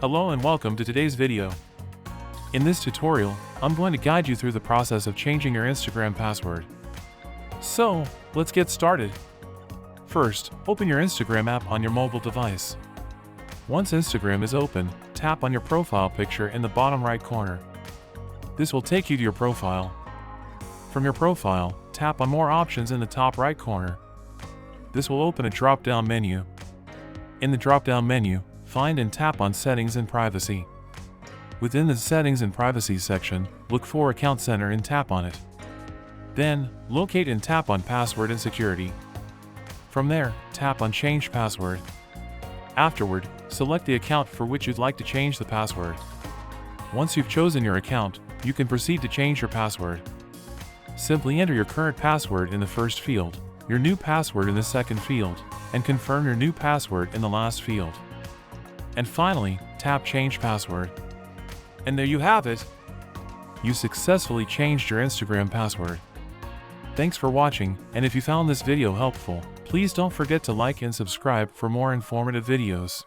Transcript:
Hello and welcome to today's video. In this tutorial, I'm going to guide you through the process of changing your Instagram password. So, let's get started. First, open your Instagram app on your mobile device. Once Instagram is open, tap on your profile picture in the bottom right corner. This will take you to your profile. From your profile, tap on More Options in the top right corner. This will open a drop-down menu. In the drop-down menu, find and tap on Settings and Privacy. Within the Settings and Privacy section, look for Account Center and tap on it. Then, locate and tap on Password and Security. From there, tap on Change Password. Afterward, select the account for which you'd like to change the password. Once you've chosen your account, you can proceed to change your password. Simply enter your current password in the first field, your new password in the second field, and confirm your new password in the last field. And finally, tap Change Password. And there you have it! You successfully changed your Instagram password. Thanks for watching, and if you found this video helpful, please don't forget to like and subscribe for more informative videos.